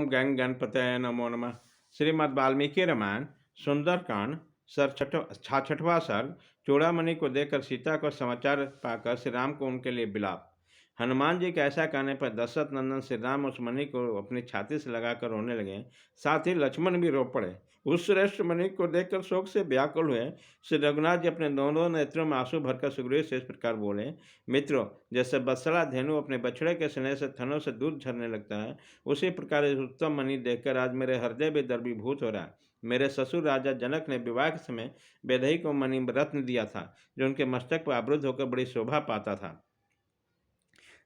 गंग गणपतये नमो नमः। श्रीमद् वाल्मीकि रामायण सुंदरकांड छठवां सर्ग। चूड़ामणि को देखकर सीता को समाचार पाकर श्री राम को उनके लिए विलाप। हनुमान जी के ऐसा कहने पर दशरथ नंदन श्री राम उस मणि को अपनी छाती से लगाकर रोने लगे। साथ ही लक्ष्मण भी रो पड़े। उस श्रेष्ठ मणि को देखकर शोक से व्याकुल हुए श्री रघुनाथ जी अपने दोनों नेत्रों में आंसू भरकर सुग्रीव से इस प्रकार बोले। मित्रों, जैसे बत्सला धेनु अपने बछड़े के स्नेह से थनों से दूध झरने लगता है, उसी प्रकार इस उत्तम मणि देखकर आज मेरे हृदय भी द्रवीभूत हो रहा है। मेरे ससुर राजा जनक ने विवाह के समय वैदेही को मणि रत्न दिया था, जो उनके मस्तक पर आवृत होकर बड़ी शोभा पाता था।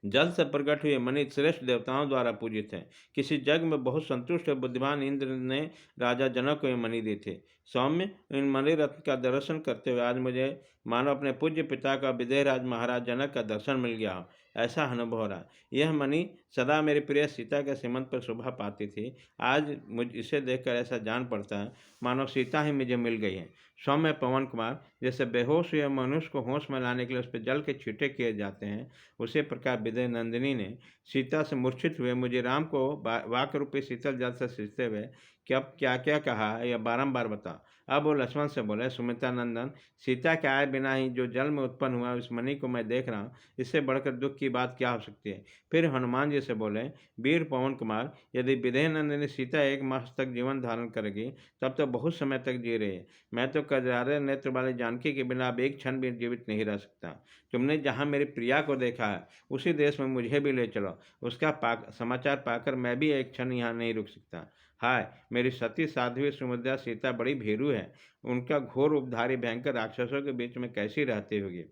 जल से प्रकट हुए मणि श्रेष्ठ देवताओं द्वारा पूजित है। किसी जग में बहुत संतुष्ट और बुद्धिमान इंद्र ने राजा जनक को ये मणि दी थी। सौम्य, इन मणि रत्न का दर्शन करते हुए आज मुझे मानो अपने पूज्य पिता का विदेहराज महाराज जनक का दर्शन मिल गया हो, ऐसा अनुभव हो रहा। यह मणि सदा मेरी प्रिय सीता के सीमंत पर शोभा पाती थी। आज मुझ इसे देखकर ऐसा जान पड़ता है मानो सीता ही मुझे मिल गई है। सौम्य पवन कुमार, जैसे बेहोश हुए मनुष्य को होश में लाने के लिए उस पर जल के छींटे किए जाते हैं, उसी प्रकार विदय नंदिनी ने सीता से मूर्छित हुए मुझे राम को वाक रूपी शीतल जल से सींचते हुए कि अब क्या क्या कहा है यह बारंबार बता। अब वो लक्ष्मण से बोले, सुमित्रा नंदन, सीता के आए बिना ही जो जल में उत्पन्न हुआ उस मणि को मैं देख रहा हूँ, इससे बढ़कर दुख की बात क्या हो सकती है। फिर हनुमान जी से बोले, वीर पवन कुमार, यदि विदेह नंदिनी सीता 1 मास तक जीवन धारण करेगी तब तो बहुत समय तक जी रही है। मैं तो कजरारे नेत्र वाले जानकी के बिना अब एक क्षण भी जीवित नहीं रह सकता। तुमने जहाँ मेरी प्रिया को देखा है उसी देश में मुझे भी ले चलो। उसका समाचार पाकर मैं भी एक क्षण यहाँ नहीं रुक सकता। हाय, मेरी सती साध्वी सुमित्रा सीता बड़ी भीरू है। उनका घोर उपधारी भयंकर राक्षसों के बीच में कैसी रहती होगी।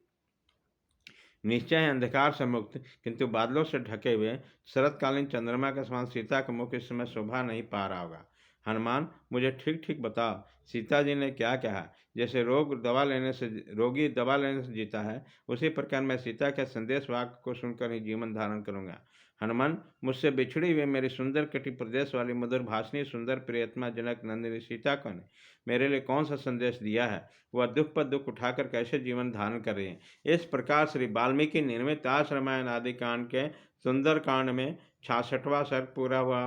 निश्चय है अंधकार से मुक्त, किंतु बादलों से ढके हुए शरतकालीन चंद्रमा के समान सीता का मुख इस समय शोभा नहीं पा रहा होगा। हनुमान, मुझे ठीक ठीक बताओ, सीता जी ने क्या कहा। जैसे रोगी दवा लेने से जीता है, उसी प्रकार मैं सीता के संदेश वाक्य को सुनकर ही जीवन धारण करूंगा। हनुमान, मुझसे बिछड़ी हुई मेरी सुंदर कटी प्रदेश वाली मधुर भाषणी सुंदर प्रियतमा जनक नंदिनी सीता को ने मेरे लिए कौन सा संदेश दिया है। वह दुख पर दुख उठाकर कैसे जीवन धारण कर रही है। इस प्रकार श्री वाल्मीकि निर्मित आस रामायण आदि कांड के सुंदर कांड में 66वां सर्ग पूरा हुआ।